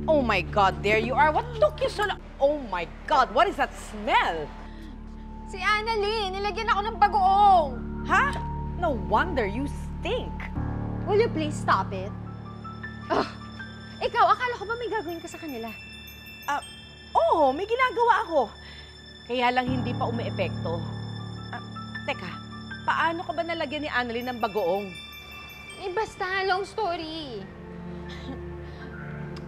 Oh my God, there you are. What took you so long? Oh my God, what is that smell? Si Annalyn, nilagyan ako ng bagoong. Ha? No wonder you stink. Will you please stop it? Ugh. Ikaw, akala ko ba may gagawin ka sa kanila? Oo, may ginagawa ako. Kaya lang hindi pa umeepekto. Teka, paano ka ba nalagyan ni Annalyn ng bagoong? Eh, basta, long story.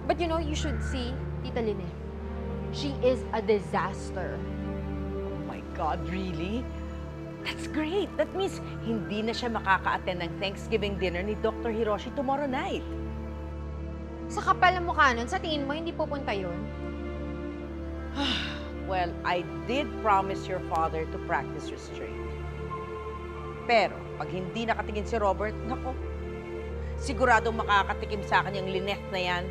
But you know, you should see Tita Lynette. She is a disaster. Oh my God, really? That's great. That means hindi na siya makaka-attend ng Thanksgiving dinner ni Dr. Hiroshi tomorrow night. Sa kapal ng mukha nun, sa tingin mo, hindi pupunta yun? Well, I did promise your father to practice restraint. Pero, pag hindi nakatingin si Robert, nako, siguradong makakatikim sa akin yung Lynette na yan.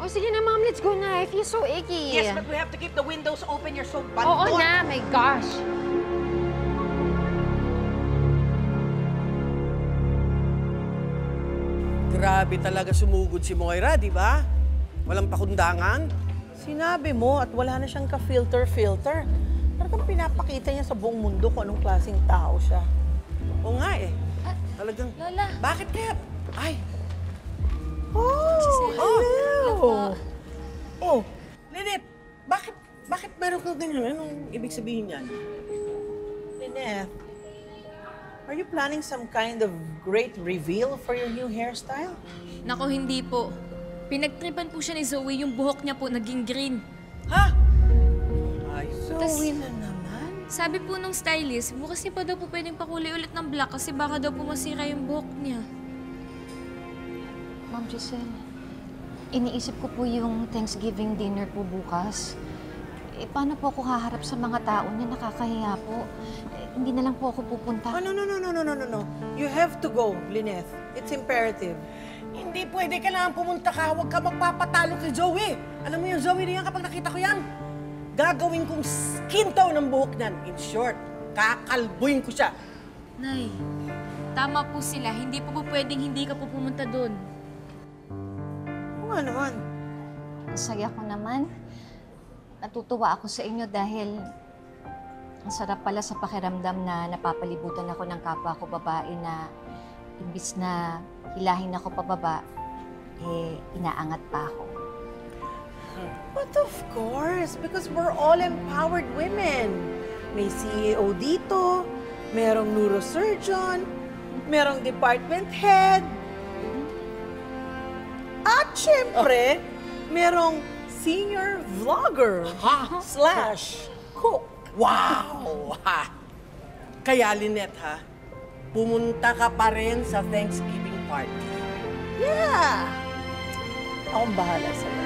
Oh, sige na, Mom. Let's go na. I feel so icky. Yes, but we have to keep the windows open. You're so bad. Oo na. My gosh. Grabe talaga sumugod si Moira, di ba? Walang pakundangan. Sinabi mo at wala na siyang ka-filter-filter. Talagang pinapakita niya sa buong mundo kung anong klaseng tao siya. Oo nga eh. Talagang... Lola. Bakit kaya? Ay! Hello! Oh, Lynette, bakit meron kang ganyan? Anong ibig sabihin yan? Lynette, are you planning some kind of great reveal for your new hairstyle? Nako, hindi po. Pinagtripan po siya ni Zoe, yung buhok niya po naging green. Ha? Ay, Zoe na naman. Sabi po nung stylist, bukas niya pa daw po pwedeng pakulay ulit ng black kasi baka daw po masira yung buhok niya. Ma'am Giselle, iniisip ko po yung Thanksgiving dinner po bukas. Eh, paano po ako haharap sa mga tao niya? Nakakahiya po. Hindi na lang po ako pupunta. Oh, no. You have to go, Lynette. It's imperative. hindi pwede. Kailangan pumunta ka. Huwag ka magpapatalo kay Zoe. Alam mo yung Zoe na yan, kapag nakita ko yan, gagawin kong skin tone ng buhok niyan. In short, kakalbuin ko siya. Nay, tama po sila. Hindi po pwedeng hindi ka po pumunta doon. Oo nga naman. Ang saya ko naman. Natutuwa ako sa inyo dahil ang sarap pala sa pakiramdam na napapalibutan ako ng kapwa ko babae na imbis na hilahin ako pababa, eh, inaangat pa ako. But of course, because we're all empowered women. May CEO dito, merong neurosurgeon, merong department head, at syempre, merong senior vlogger / cook. Wow! Ha! Kaya, Lynette, ha? Pumunta ka pa rin sa Thanksgiving party. Yeah! Akong bahala sa'yo.